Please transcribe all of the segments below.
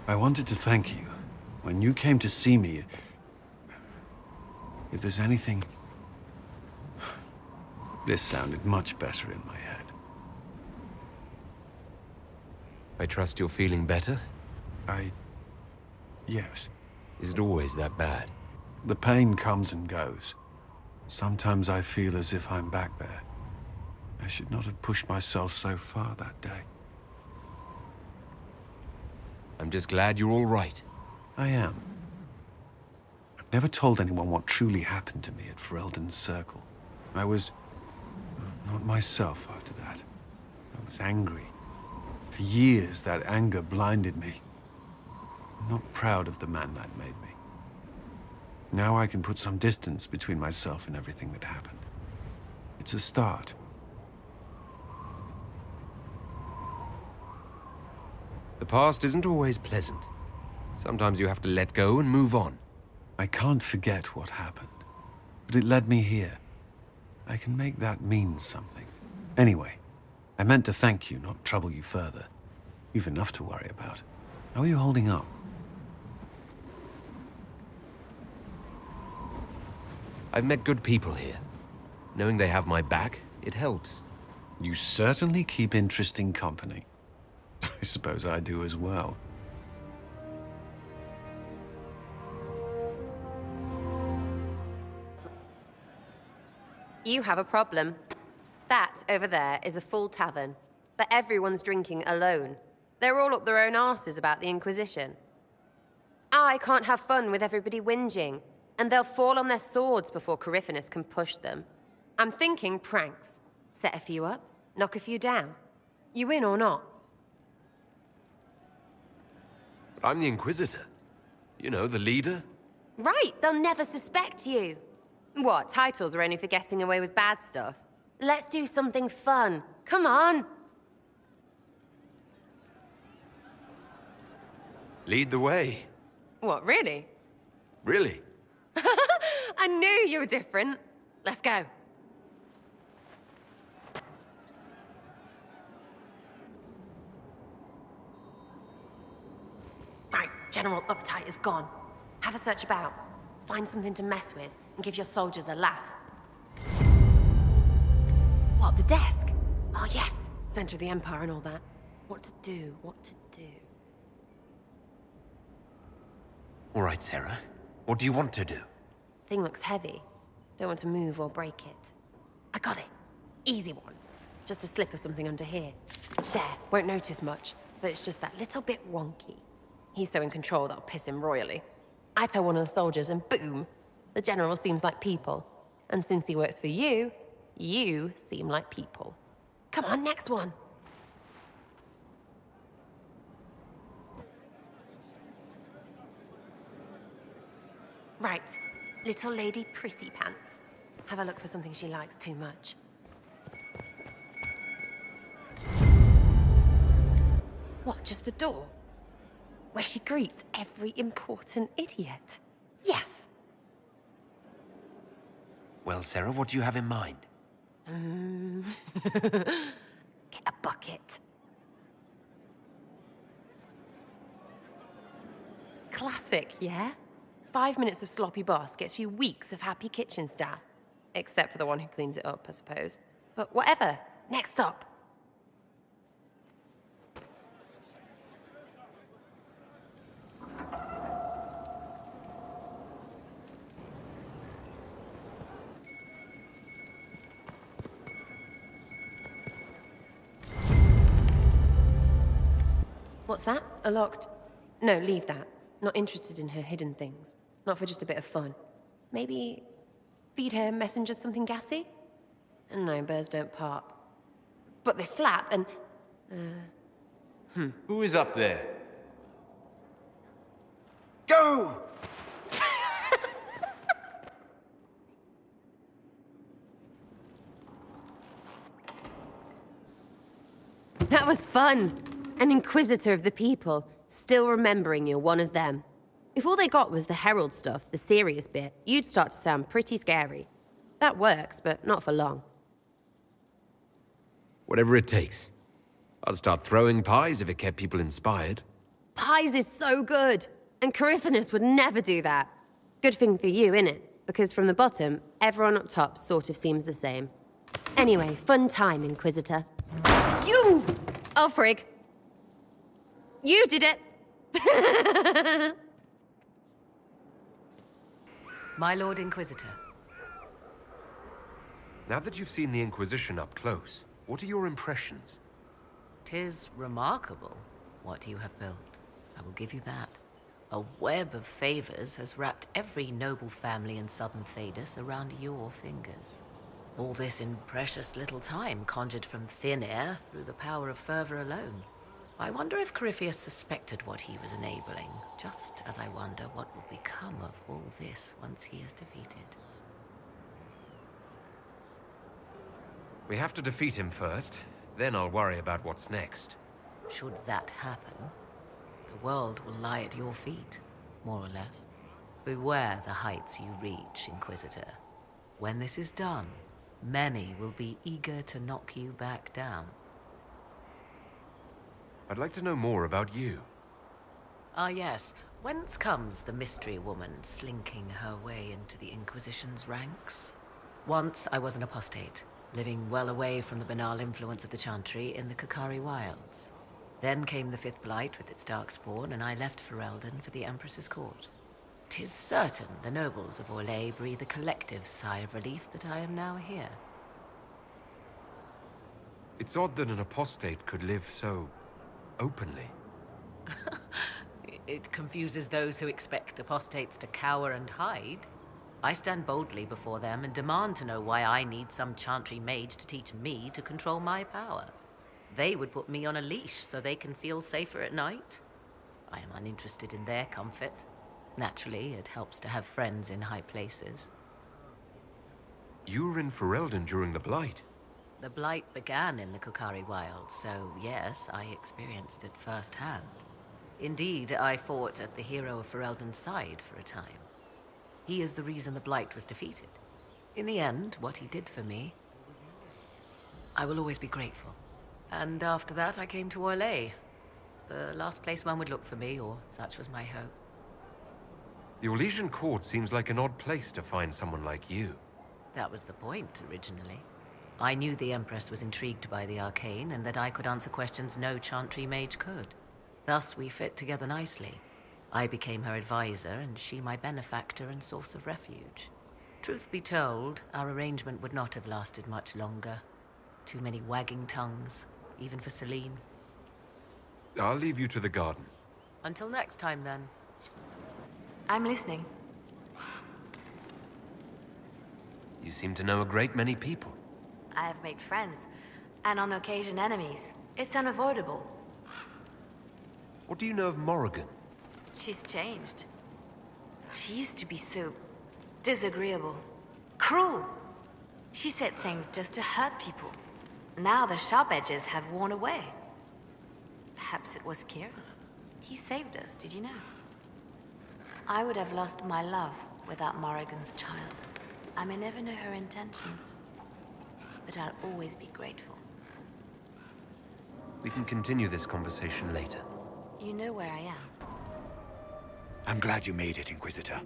I wanted to thank you. When you came to see me, if there's anything... This sounded much better in my head. I trust you're feeling better? Yes. Is it always that bad? The pain comes and goes. Sometimes I feel as if I'm back there. I should not have pushed myself so far that day. I'm just glad you're all right. I am. I've never told anyone what truly happened to me at Ferelden's Circle. I was... not myself after that. I was angry. For years, that anger blinded me. I'm not proud of the man that made me. Now I can put some distance between myself and everything that happened. It's a start. The past isn't always pleasant. Sometimes you have to let go and move on. I can't forget what happened, but it led me here. I can make that mean something. Anyway, I meant to thank you, not trouble you further. You've enough to worry about. How are you holding up? I've met good people here. Knowing they have my back, it helps. You certainly keep interesting company. I suppose I do as well. You have a problem. That over there is a full tavern, but everyone's drinking alone. They're all up their own arses about the Inquisition. I can't have fun with everybody whinging, and they'll fall on their swords before Corypheus can push them. I'm thinking pranks. Set a few up, knock a few down. You in or not? But I'm the Inquisitor. You know, the leader. Right, they'll never suspect you. What, titles are only for getting away with bad stuff? Let's do something fun. Come on. Lead the way. What, really? Really? I knew you were different. Let's go. Right, General Uptight is gone. Have a search about. Find something to mess with, and give your soldiers a laugh. What, the desk? Oh yes, center of the Empire and all that. What to do, what to do. All right, Sarah. What do you want to do? Thing looks heavy. Don't want to move or break it. I got it. Easy one. Just a slip of something under here. There, won't notice much, but it's just that little bit wonky. He's so in control that'll piss him royally. I tell one of the soldiers and boom, the general seems like people. And since he works for you, you seem like people. Come on, next one. Right, little lady prissy pants. Have a look for something she likes too much. What, just the door? Where she greets every important idiot. Yes! Well, Sarah, what do you have in mind? Get a bucket. Classic, yeah? 5 minutes of sloppy boss gets you weeks of happy kitchen staff. Except for the one who cleans it up, I suppose. But whatever. Next up. What's that? A locked... No, leave that. Not interested in her hidden things. Not for just a bit of fun. Maybe... feed her messengers something gassy? No, birds don't pop. But they flap and... Who is up there? Go! That was fun! An inquisitor of the people, still remembering you're one of them. If all they got was the herald stuff, the serious bit, you'd start to sound pretty scary. That works, but not for long. Whatever it takes. I'll start throwing pies if it kept people inspired. pies is so good. And Coryphanus would never do that. Good thing for you, innit? Because from the bottom, everyone up top sort of seems the same. Anyway, fun time, Inquisitor. You! Oh, frig. You did it! My Lord Inquisitor. Now that you've seen the Inquisition up close, what are your impressions? 'Tis remarkable what you have built. I will give you that. A web of favors has wrapped every noble family in southern Thedas around your fingers. All this in precious little time, conjured from thin air through the power of fervor alone. I wonder if Corypheus suspected what he was enabling, just as I wonder what will become of all this once he is defeated. We have to defeat him first, then I'll worry about what's next. Should that happen, the world will lie at your feet, more or less. Beware the heights you reach, Inquisitor. When this is done, many will be eager to knock you back down. I'd like to know more about you. Ah yes, whence comes the mystery woman slinking her way into the Inquisition's ranks? Once I was an apostate, living well away from the banal influence of the Chantry in the Kukari Wilds. Then came the Fifth Blight with its darkspawn, and I left Ferelden for the Empress's court. 'Tis certain the nobles of Orlais breathe a collective sigh of relief that I am now here. It's odd that an apostate could live so openly. It confuses those who expect apostates to cower and hide. I stand boldly before them and demand to know why I need some Chantry mage to teach me to control my power. They would put me on a leash so they can feel safer at night. I am uninterested in their comfort. Naturally, it helps to have friends in high places. You were in Ferelden during the Blight. The Blight began in the Kukari Wilds, so yes, I experienced it firsthand. Indeed, I fought at the hero of Ferelden's side for a time. He is the reason the Blight was defeated. In the end, what he did for me, I will always be grateful. And after that, I came to Orlais. The last place one would look for me, or such was my hope. The Orlesian court seems like an odd place to find someone like you. That was the point, originally. I knew the Empress was intrigued by the arcane, and that I could answer questions no Chantry mage could. Thus, we fit together nicely. I became her advisor, and she my benefactor and source of refuge. Truth be told, our arrangement would not have lasted much longer. Too many wagging tongues, even for Celine. I'll leave you to the garden. Until next time, then. I'm listening. You seem to know a great many people. I have made friends, and on occasion enemies. It's unavoidable. What do you know of Morrigan? She's changed. She used to be so disagreeable, cruel. She said things just to hurt people. Now the sharp edges have worn away. Perhaps it was Kieran. He saved us, did you know? I would have lost my love without Morrigan's child. I may never know her intentions, but I'll always be grateful. We can continue this conversation later. You know where I am. I'm glad you made it, Inquisitor.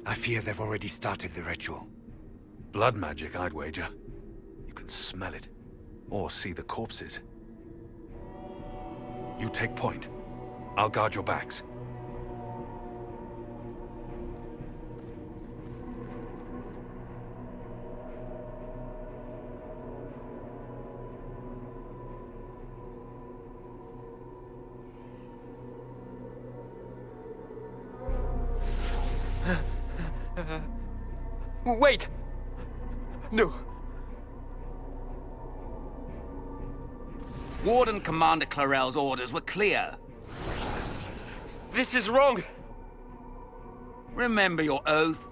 I fear they've already started the ritual. Blood magic, I'd wager. You can smell it. Or see the corpses. You take point. I'll guard your backs. Wait! No. Warden Commander Clarel's orders were clear. This is wrong! Remember your oath.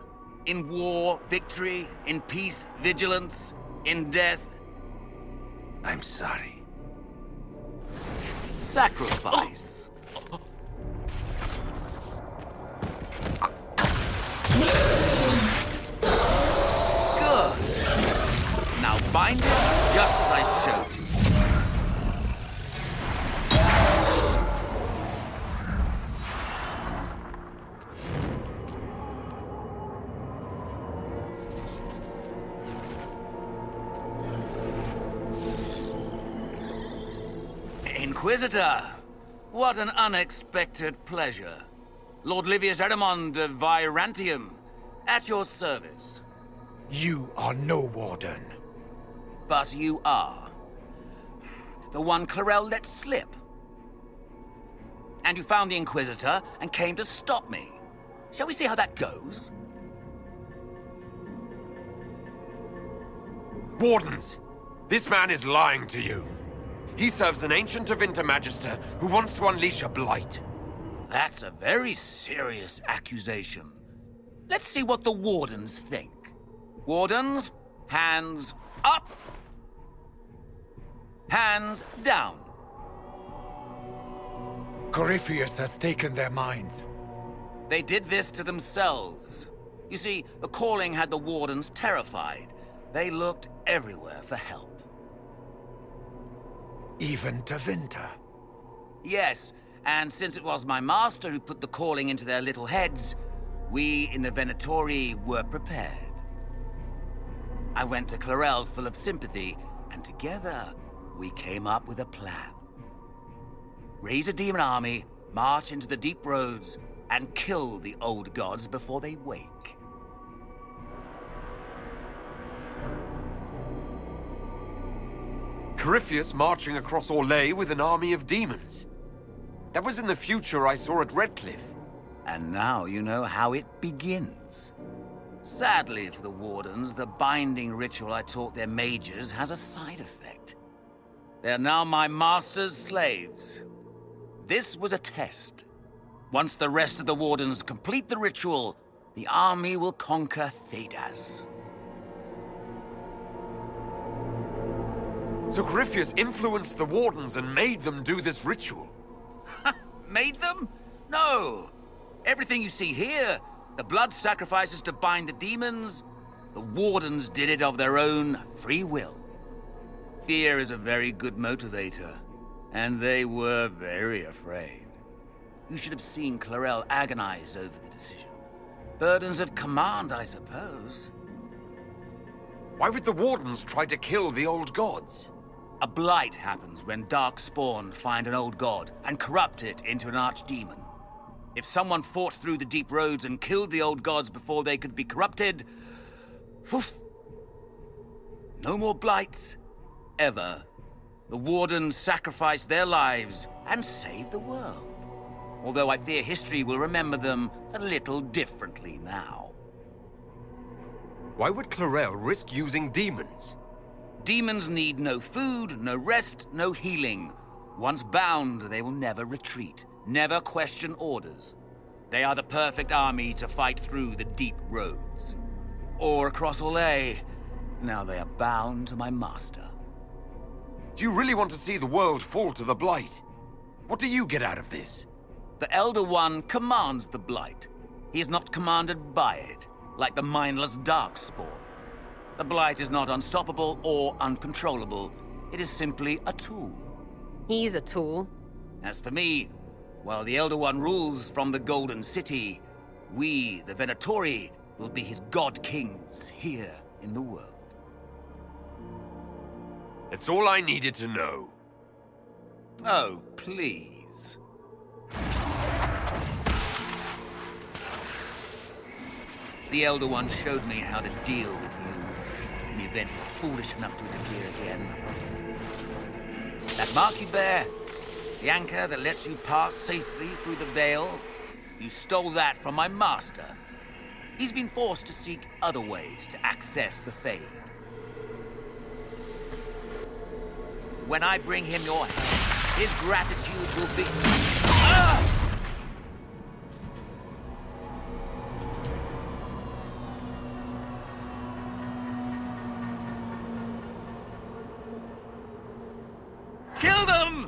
In war, victory. In peace, vigilance. In death, I'm sorry. sacrifice. Good. Now bind it just as I showed you. Inquisitor! What an unexpected pleasure. Lord Livius Erimond of Virantium, at your service. You are no warden. But you are. The one Clarel let slip. And you found the Inquisitor and came to stop me. Shall we see how that goes? Wardens! This man is lying to you. He serves an ancient of Intermagister who wants to unleash a blight. That's a very serious accusation. Let's see what the Wardens think. Wardens, hands up. Hands down. Corypheus has taken their minds. They did this to themselves. You see, the calling had the Wardens terrified. They looked everywhere for help. Even to Vinter. Yes, and since it was my master who put the calling into their little heads, we in the Venatori were prepared. I went to Clarel full of sympathy, and together we came up with a plan. Raise a demon army, march into the deep roads, and kill the old gods before they wake. Corypheus marching across Orlais with an army of demons. That was in the future I saw at Redcliffe. And now you know how it begins. Sadly for the Wardens, the binding ritual I taught their mages has a side effect. They are now my master's slaves. This was a test. Once the rest of the Wardens complete the ritual, the army will conquer Thedas. So Corypheus influenced the Wardens and made them do this ritual. Made them? No. Everything you see here, the blood sacrifices to bind the demons, the Wardens did it of their own free will. Fear is a very good motivator, and they were very afraid. You should have seen Clarel agonize over the decision. Burdens of command, I suppose. Why would the Wardens try to kill the old gods? A blight happens when dark spawn find an old god and corrupt it into an archdemon. If someone fought through the deep roads and killed the old gods before they could be corrupted, poof, no more blights, ever. The Wardens sacrificed their lives and saved the world. Although I fear history will remember them a little differently now. Why would Clarel risk using demons? Demons need no food, no rest, no healing. Once bound, they will never retreat, never question orders. They are the perfect army to fight through the deep roads. Or across Orlais. Now they are bound to my master. Do you really want to see the world fall to the Blight? What do you get out of this? The Elder One commands the Blight. He is not commanded by it, like the mindless Darkspawn. The Blight is not unstoppable or uncontrollable. It is simply a tool. He's a tool. As for me, while the Elder One rules from the Golden City, we, the Venatori, will be his god-kings here in the world. That's all I needed to know. Oh, please. The Elder One showed me how to deal with you in the event you're foolish enough to interfere again. That mark you bear, the anchor that lets you pass safely through the veil, you stole that from my master. He's been forced to seek other ways to access the Fade. When I bring him your head, his gratitude will be... Ah! Kill them!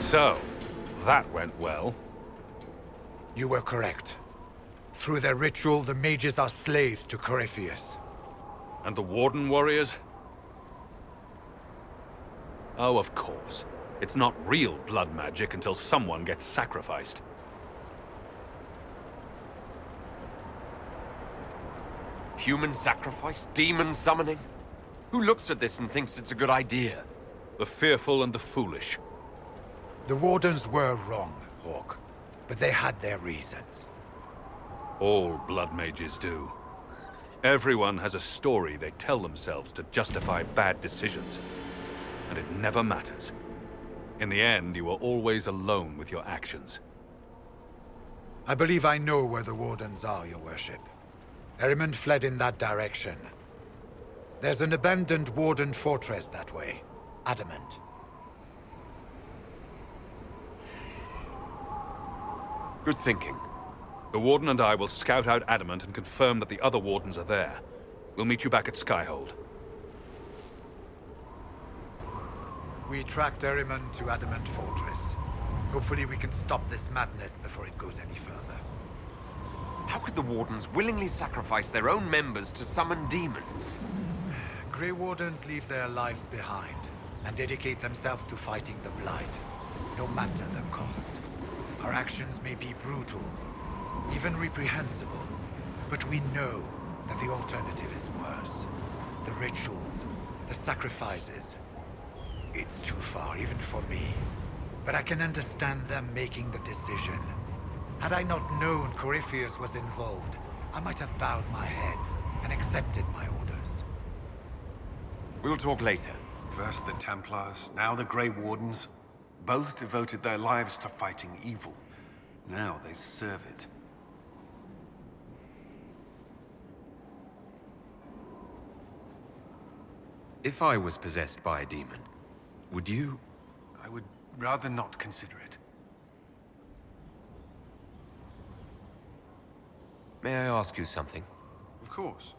So, that went well. You were correct. Through their ritual, the mages are slaves to Corypheus. And the Warden warriors? Oh, of course. It's not real blood magic until someone gets sacrificed. Human sacrifice? Demon summoning? Who looks at this and thinks it's a good idea? The fearful and the foolish. The Wardens were wrong, Hawk. But they had their reasons. All blood mages do. Everyone has a story they tell themselves to justify bad decisions. And it never matters. In the end, you are always alone with your actions. I believe I know where the Wardens are, Your Worship. Erimond fled in that direction. There's an abandoned Warden fortress that way. Adamant. Good thinking. The Warden and I will scout out Adamant and confirm that the other Wardens are there. We'll meet you back at Skyhold. We tracked Erimond to Adamant Fortress. Hopefully we can stop this madness before it goes any further. How could the Wardens willingly sacrifice their own members to summon demons? Grey Wardens leave their lives behind and dedicate themselves to fighting the Blight, no matter the cost. Our actions may be brutal, even reprehensible, but we know that the alternative is worse. The rituals, the sacrifices. It's too far, even for me. But I can understand them making the decision. Had I not known Corypheus was involved, I might have bowed my head and accepted my orders. We'll talk later. First the Templars, now the Grey Wardens. Both devoted their lives to fighting evil. Now they serve it. If I was possessed by a demon, would you? I would rather not consider it. May I ask you something? Of course.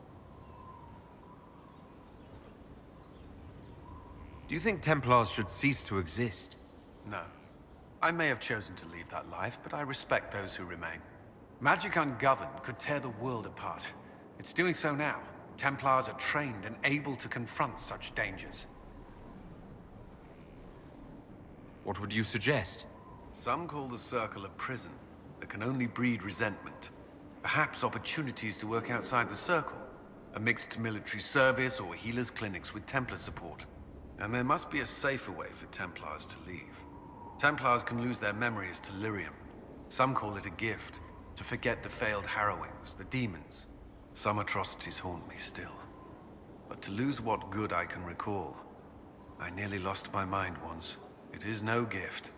Do you think Templars should cease to exist? No. I may have chosen to leave that life, but I respect those who remain. Magic ungoverned could tear the world apart. It's doing so now. Templars are trained and able to confront such dangers. What would you suggest? Some call the Circle a prison that can only breed resentment. Perhaps opportunities to work outside the Circle. A mixed military service or healers' clinics with Templar support. And there must be a safer way for Templars to leave. Templars can lose their memories to lyrium. Some call it a gift, to forget the failed harrowings, the demons. Some atrocities haunt me still. But to lose what good I can recall, I nearly lost my mind once. It is no gift.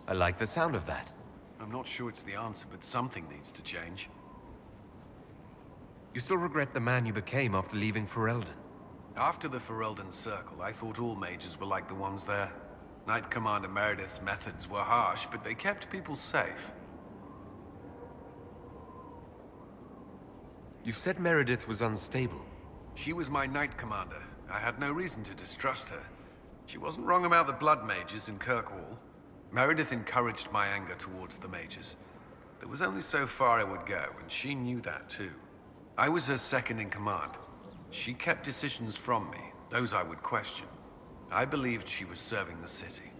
I like the sound of that. I'm not sure it's the answer, but something needs to change. You still regret the man you became after leaving Ferelden? After the Ferelden Circle, I thought all mages were like the ones there. Knight Commander Meredith's methods were harsh, but they kept people safe. You've said Meredith was unstable. She was my Knight Commander. I had no reason to distrust her. She wasn't wrong about the Blood Mages in Kirkwall. Meredith encouraged my anger towards the mages. There was only so far I would go, and she knew that too. I was her second in command. She kept decisions from me, those I would question. I believed she was serving the city.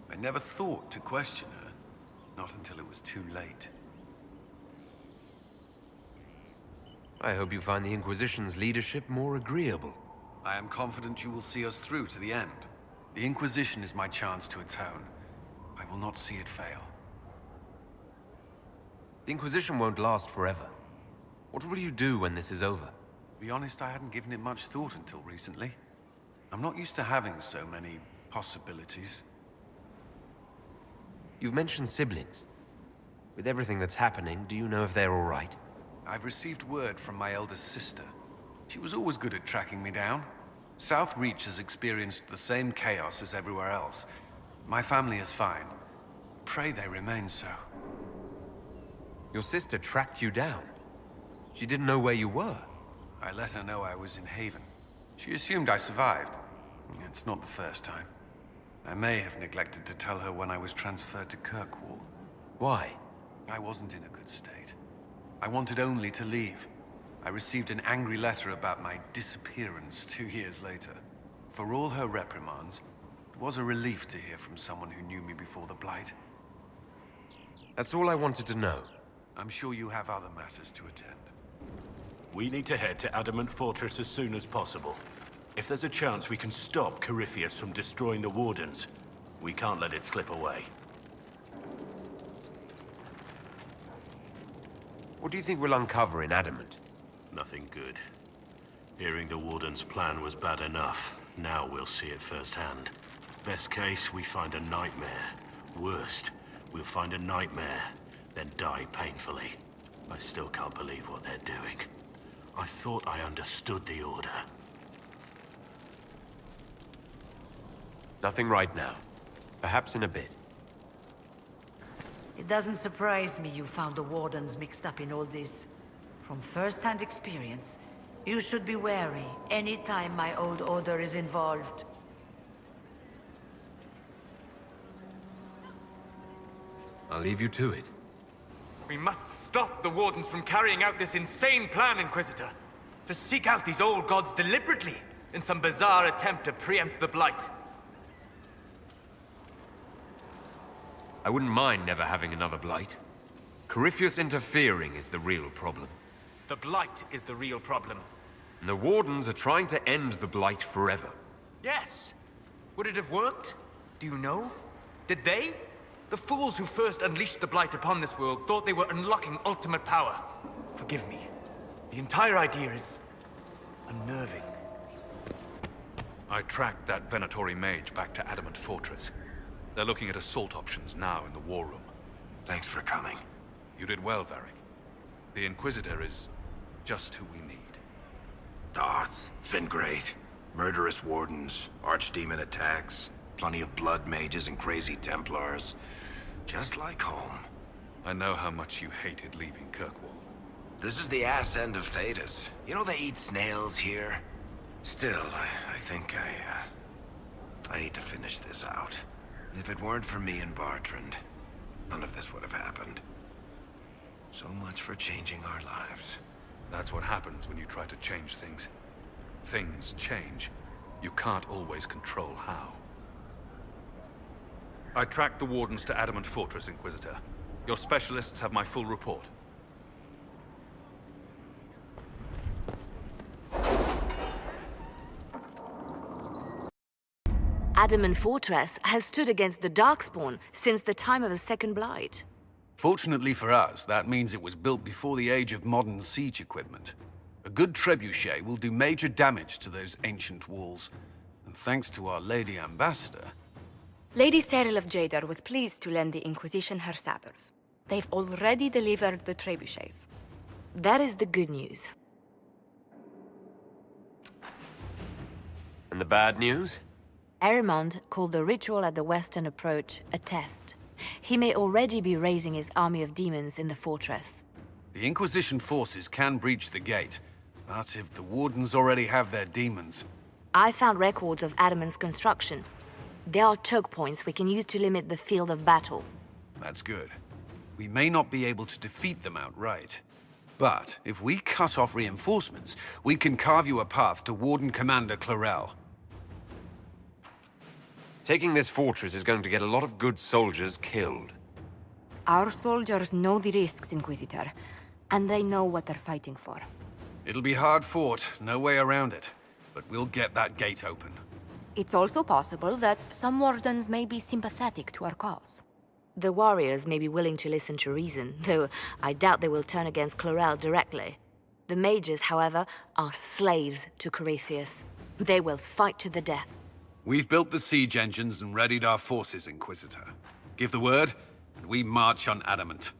I never thought to question her, not until it was too late. I hope you find the Inquisition's leadership more agreeable. I am confident you will see us through to the end. The Inquisition is my chance to atone. I will not see it fail. The Inquisition won't last forever. What will you do when this is over? To be honest, I hadn't given it much thought until recently. I'm not used to having so many possibilities. You've mentioned siblings. With everything that's happening, do you know if they're all right? I've received word from my eldest sister. She was always good at tracking me down. South Reach has experienced the same chaos as everywhere else. My family is fine. Pray they remain so. Your sister tracked you down. She didn't know where you were. I let her know I was in Haven. She assumed I survived. It's not the first time. I may have neglected to tell her when I was transferred to Kirkwall. Why? I wasn't in a good state. I wanted only to leave. I received an angry letter about my disappearance 2 years later. For all her reprimands, it was a relief to hear from someone who knew me before the Blight. That's all I wanted to know. I'm sure you have other matters to attend. We need to head to Adamant Fortress as soon as possible. If there's a chance we can stop Corypheus from destroying the Wardens, we can't let it slip away. What do you think we'll uncover in Adamant? Nothing good. Hearing the Warden's plan was bad enough. Now we'll see it firsthand. Best case, we find a nightmare. Worst, we'll find a nightmare, then die painfully. I still can't believe what they're doing. I thought I understood the Order. Nothing right now. Perhaps in a bit. It doesn't surprise me you found the Wardens mixed up in all this. From first-hand experience, you should be wary any time my old Order is involved. I'll leave you to it. We must stop the Wardens from carrying out this insane plan, Inquisitor. To seek out these old gods deliberately, in some bizarre attempt to preempt the Blight. I wouldn't mind never having another Blight. Corypheus interfering is the real problem. The Blight is the real problem. And the Wardens are trying to end the Blight forever. Yes. Would it have worked? Do you know? Did they? The fools who first unleashed the Blight upon this world thought they were unlocking ultimate power. Forgive me. The entire idea is unnerving. I tracked that Venatori mage back to Adamant Fortress. They're looking at assault options now in the war room. Thanks for coming. You did well, Varric. The Inquisitor is just who we need. It's been great. Murderous Wardens, archdemon attacks, plenty of blood mages and crazy templars. Just like home. I know how much you hated leaving Kirkwall. This is the ass end of Thedas. You know they eat snails here? Still, I think I need to finish this out. If it weren't for me and Bartrand, none of this would have happened. So much for changing our lives. That's what happens when you try to change things. Things change. You can't always control how. I tracked the Wardens to Adamant Fortress, Inquisitor. Your specialists have my full report. Adamant Fortress has stood against the Darkspawn since the time of the Second Blight. Fortunately for us, that means it was built before the age of modern siege equipment. A good trebuchet will do major damage to those ancient walls. And thanks to our Lady Ambassador... Lady Cyril of Jadar was pleased to lend the Inquisition her sabers. They've already delivered the trebuchets. That is the good news. And the bad news? Erimond called the ritual at the western approach a test. He may already be raising his army of demons in the fortress. The Inquisition forces can breach the gate, but if the Wardens already have their demons... I found records of Adamant's construction. There are choke points we can use to limit the field of battle. That's good. We may not be able to defeat them outright. But if we cut off reinforcements, we can carve you a path to Warden Commander Clarel. Taking this fortress is going to get a lot of good soldiers killed. Our soldiers know the risks, Inquisitor, and they know what they're fighting for. It'll be hard fought, no way around it. But we'll get that gate open. It's also possible that some Wardens may be sympathetic to our cause. The warriors may be willing to listen to reason, though I doubt they will turn against Clarel directly. The mages, however, are slaves to Corypheus. They will fight to the death. We've built the siege engines and readied our forces, Inquisitor. Give the word, and we march on Adamant.